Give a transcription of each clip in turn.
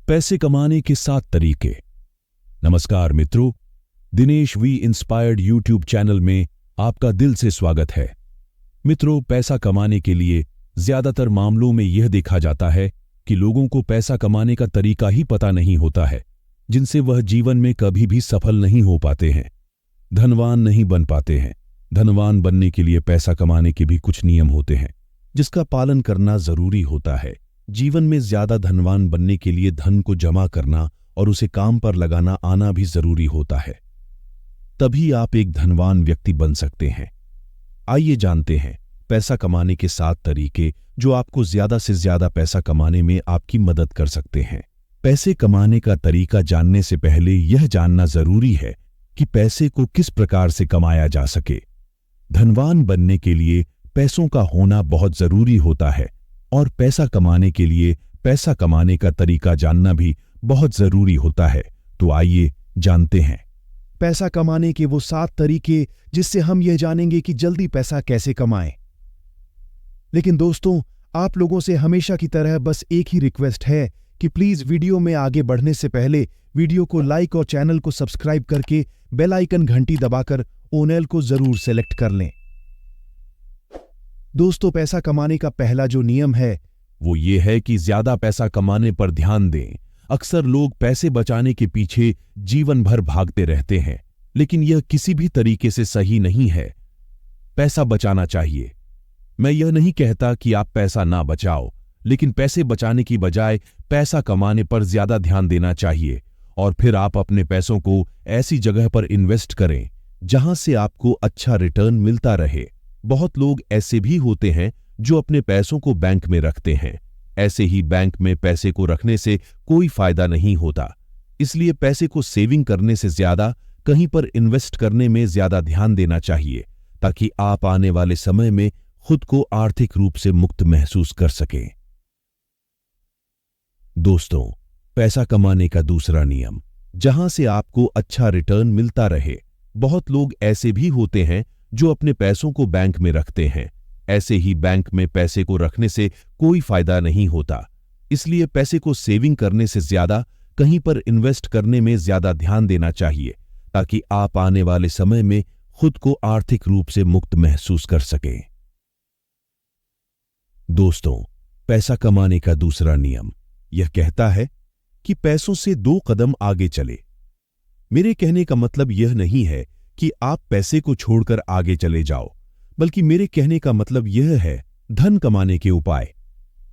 पैसे कमाने के 7 तरीके। नमस्कार मित्रों, Dinesh V inspired YouTube channel में आपका दिल से स्वागत है। मित्रों, पैसा कमाने के लिए ज्यादातर मामलों में यह देखा जाता है कि लोगों को पैसा कमाने का तरीका ही पता नहीं होता है, जिनसे वह जीवन में कभी भी सफल नहीं हो पाते हैं, धनवान नहीं बन पाते हैं। धनवान बनने के लिए पैसा कमाने के भी कुछ नियम होते हैं, जिसका पालन करना जरूरी होता है। जीवन में ज्यादा धनवान बनने के लिए धन को जमा करना और उसे काम पर लगाना आना भी जरूरी होता है, तभी आप एक धनवान व्यक्ति बन सकते हैं। आइए जानते हैं पैसा कमाने के 7 तरीके जो आपको ज्यादा से ज्यादा पैसा कमाने में आपकी मदद कर सकते हैं। पैसे कमाने का तरीका जानने से पहले यह जानना जरूरी है कि पैसे को किस प्रकार से कमाया जा सके। धनवान बनने के लिए पैसों का होना बहुत जरूरी होता है और पैसा कमाने के लिए पैसा कमाने का तरीका जानना भी बहुत जरूरी होता है। तो आइए जानते हैं पैसा कमाने के वो 7 तरीके जिससे हम यह जानेंगे कि जल्दी पैसा कैसे कमाएं। लेकिन दोस्तों, आप लोगों से हमेशा की तरह बस एक ही रिक्वेस्ट है कि प्लीज वीडियो में आगे बढ़ने से पहले वीडियो को लाइक और चैनल को सब्सक्राइब करके बेल आइकन घंटी दबाकर ऑल को जरूर सेलेक्ट कर लें। दोस्तों, पैसा कमाने का पहला जो नियम है वो ये है कि ज्यादा पैसा कमाने पर ध्यान दें। अक्सर लोग पैसे बचाने के पीछे जीवन भर भागते रहते हैं, लेकिन यह किसी भी तरीके से सही नहीं है। पैसा बचाना चाहिए। मैं यह नहीं कहता कि आप पैसा ना बचाओ, लेकिन पैसे बचाने की बजाय पैसा कमाने पर ज्यादा ध्यान देना चाहिए और फिर आप अपने पैसों को ऐसी जगह पर इन्वेस्ट करें जहां से आपको अच्छा रिटर्न मिलता रहे। बहुत लोग ऐसे भी होते हैं जो अपने पैसों को बैंक में रखते हैं। ऐसे ही बैंक में पैसे को रखने से कोई फायदा नहीं होता, इसलिए पैसे को सेविंग करने से ज्यादा कहीं पर इन्वेस्ट करने में ज्यादा ध्यान देना चाहिए, ताकि आप आने वाले समय में खुद को आर्थिक रूप से मुक्त महसूस कर सकें। दोस्तों, पैसा कमाने का दूसरा नियम, जहां से आपको अच्छा रिटर्न मिलता रहे। बहुत लोग ऐसे भी होते हैं जो अपने पैसों को बैंक में रखते हैं। ऐसे ही बैंक में पैसे को रखने से कोई फायदा नहीं होता, इसलिए पैसे को सेविंग करने से ज्यादा कहीं पर इन्वेस्ट करने में ज्यादा ध्यान देना चाहिए, ताकि आप आने वाले समय में खुद को आर्थिक रूप से मुक्त महसूस कर सकें। दोस्तों, पैसा कमाने का दूसरा नियम यह कहता है कि पैसों से 2 कदम आगे चले। मेरे कहने का मतलब यह नहीं है कि आप पैसे को छोड़कर आगे चले जाओ, बल्कि मेरे कहने का मतलब यह है धन कमाने के उपाय,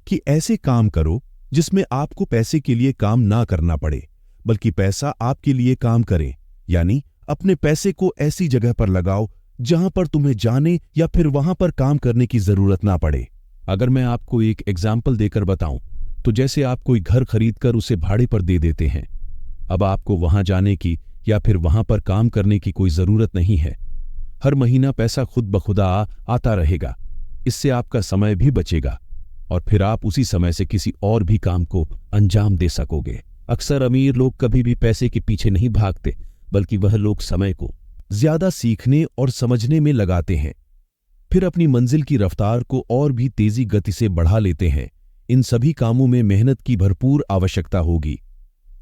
कि ऐसे काम करो जिसमें आपको पैसे के लिए काम ना करना पड़े, बल्कि पैसा आपके लिए काम करे। यानी अपने पैसे को ऐसी जगह पर लगाओ जहां पर तुम्हें जाने या फिर वहां पर काम करने की जरूरत ना पड़े। अगर मैं आपको एक एग्जाम्पल देकर बताऊं, तो जैसे आप कोई घर खरीदकर उसे भाड़े पर दे देते हैं। अब आपको वहां जाने की या फिर वहां पर काम करने की कोई जरूरत नहीं है। हर महीना पैसा खुद ब खुदा आता रहेगा। इससे आपका समय भी बचेगा और फिर आप उसी समय से किसी और भी काम को अंजाम दे सकोगे। अक्सर अमीर लोग कभी भी पैसे के पीछे नहीं भागते, बल्कि वह लोग समय को ज्यादा सीखने और समझने में लगाते हैं, फिर अपनी मंजिल की रफ्तार को और भी तेजी गति से बढ़ा लेते हैं। इन सभी कामों में मेहनत की भरपूर आवश्यकता होगी।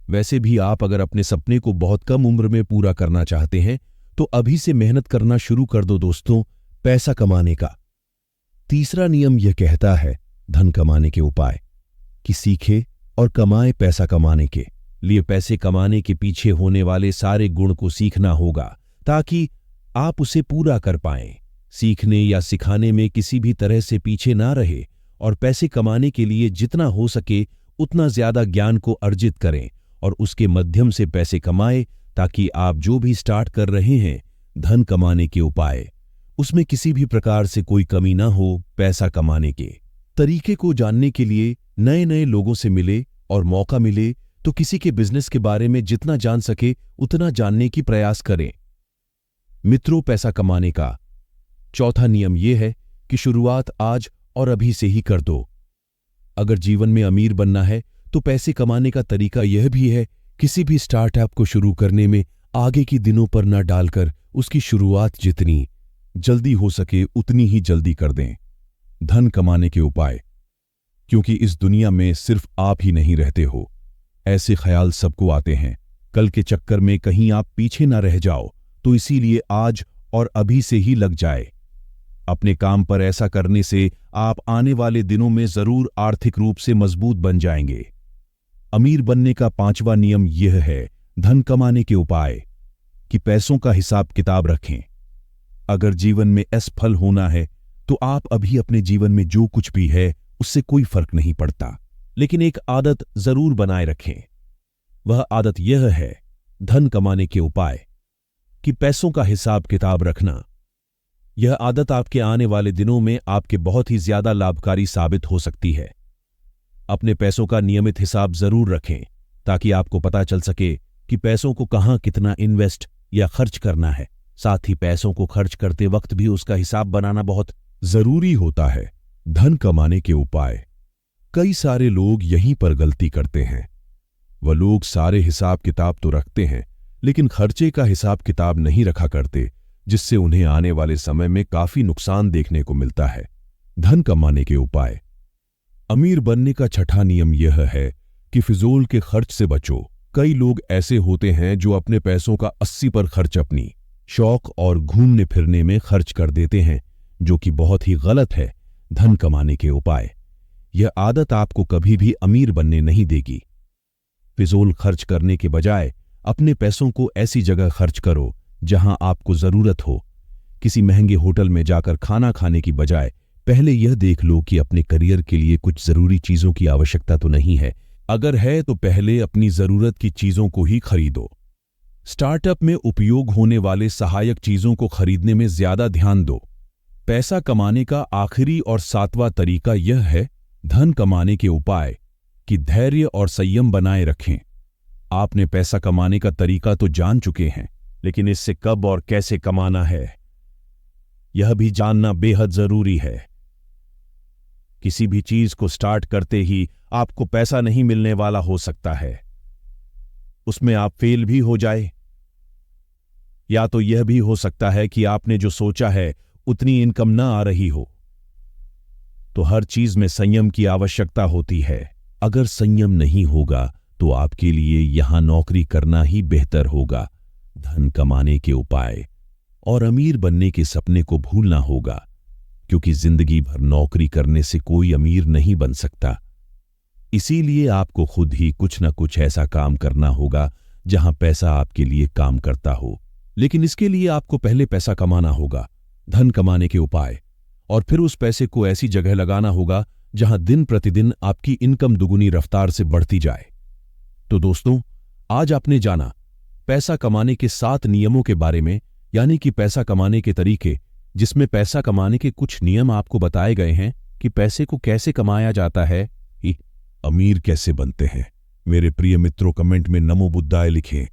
वैसे भी आप अगर अपने सपने को बहुत कम उम्र में पूरा करना चाहते हैं, तो अभी से मेहनत करना शुरू कर दो। दोस्तों, पैसा कमाने का तीसरा नियम यह कहता है धन कमाने के उपाय, कि सीखे और कमाए। पैसा कमाने के लिए पैसे कमाने के पीछे होने वाले सारे गुण को सीखना होगा, ताकि आप उसे पूरा कर पाएं। सीखने या सिखाने में किसी भी तरह से पीछे ना रहे और पैसे कमाने के लिए जितना हो सके उतना ज्यादा ज्ञान को अर्जित करें और उसके माध्यम से पैसे कमाएं, ताकि आप जो भी स्टार्ट कर रहे हैं धन कमाने के उपाय, उसमें किसी भी प्रकार से कोई कमी ना हो। पैसा कमाने के तरीके को जानने के लिए नए नए लोगों से मिले और मौका मिले तो किसी के बिजनेस के बारे में जितना जान सके उतना जानने की प्रयास करें। मित्रों, पैसा कमाने का चौथा नियम यह है कि शुरुआत आज और अभी से ही कर दो। अगर जीवन में अमीर बनना है तो पैसे कमाने का तरीका यह भी है, किसी भी स्टार्टअप को शुरू करने में आगे की दिनों पर न डालकर उसकी शुरुआत जितनी जल्दी हो सके उतनी ही जल्दी कर दें। धन कमाने के उपाय, क्योंकि इस दुनिया में सिर्फ आप ही नहीं रहते हो, ऐसे ख्याल सबको आते हैं। कल के चक्कर में कहीं आप पीछे ना रह जाओ, तो इसीलिए आज और अभी से ही लग जाए। अपने काम पर ऐसा करने से आप आने वाले दिनों में जरूर आर्थिक रूप से मजबूत बन जाएंगे। अमीर बनने का 5वां नियम यह है, धन कमाने के उपाय, कि पैसों का हिसाब किताब रखें। अगर जीवन में असफल होना है तो आप अभी अपने जीवन में जो कुछ भी है उससे कोई फर्क नहीं पड़ता, लेकिन एक आदत जरूर बनाए रखें। वह आदत यह है, धन कमाने के उपाय, कि पैसों का हिसाब किताब रखना। यह आदत आपके आने वाले दिनों में आपके बहुत ही ज्यादा लाभकारी साबित हो सकती है। अपने पैसों का नियमित हिसाब जरूर रखें ताकि आपको पता चल सके कि पैसों को कहां कितना इन्वेस्ट या खर्च करना है। साथ ही पैसों को खर्च करते वक्त भी उसका हिसाब बनाना बहुत जरूरी होता है। धन कमाने के उपाय। कई सारे लोग यहीं पर गलती करते हैं। वह लोग सारे हिसाब किताब तो रखते हैं, लेकिन खर्चे का हिसाब किताब नहीं रखा करते, जिससे उन्हें आने वाले समय में काफी नुकसान देखने को मिलता है। धन कमाने के उपाय। अमीर बनने का 6वां नियम यह है कि फिजूल के खर्च से बचो। कई लोग ऐसे होते हैं जो अपने पैसों का 80% खर्च अपनी शौक और घूमने फिरने में खर्च कर देते हैं, जो कि बहुत ही गलत है। धन कमाने के उपाय। यह आदत आपको कभी भी अमीर बनने नहीं देगी। फिजूल खर्च करने के बजाय अपने पैसों को ऐसी जगह खर्च करो जहां आपको जरूरत हो। किसी महंगे होटल में जाकर खाना खाने की बजाय पहले यह देख लो कि अपने करियर के लिए कुछ जरूरी चीजों की आवश्यकता तो नहीं है। अगर है तो पहले अपनी जरूरत की चीजों को ही खरीदो। स्टार्टअप में उपयोग होने वाले सहायक चीजों को खरीदने में ज्यादा ध्यान दो। पैसा कमाने का आखिरी और 7वां तरीका यह है, धन कमाने के उपाय, कि धैर्य और संयम बनाए रखें। आपने पैसा कमाने का तरीका तो जान चुके हैं, लेकिन इससे कब और कैसे कमाना है यह भी जानना बेहद जरूरी है। किसी भी चीज को स्टार्ट करते ही आपको पैसा नहीं मिलने वाला हो सकता है। उसमें आप फेल भी हो जाए, या तो यह भी हो सकता है कि आपने जो सोचा है उतनी इनकम ना आ रही हो। तो हर चीज में संयम की आवश्यकता होती है। अगर संयम नहीं होगा तो आपके लिए यहां नौकरी करना ही बेहतर होगा। धन कमाने के उपाय और अमीर बनने के सपने को भूलना होगा, क्योंकि जिंदगी भर नौकरी करने से कोई अमीर नहीं बन सकता। इसीलिए आपको खुद ही कुछ ना कुछ ऐसा काम करना होगा जहां पैसा आपके लिए काम करता हो। लेकिन इसके लिए आपको पहले पैसा कमाना होगा। धन कमाने के उपाय। और फिर उस पैसे को ऐसी जगह लगाना होगा जहां दिन प्रतिदिन आपकी इनकम दुगुनी रफ्तार से बढ़ती जाए। तो दोस्तों, आज आपने जाना पैसा कमाने के 7 नियमों के बारे में, यानी कि पैसा कमाने के तरीके, जिसमें पैसा कमाने के कुछ नियम आपको बताए गए हैं कि पैसे को कैसे कमाया जाता है, अमीर कैसे बनते हैं। मेरे प्रिय मित्रों, कमेंट में नमो बुद्धाय लिखें।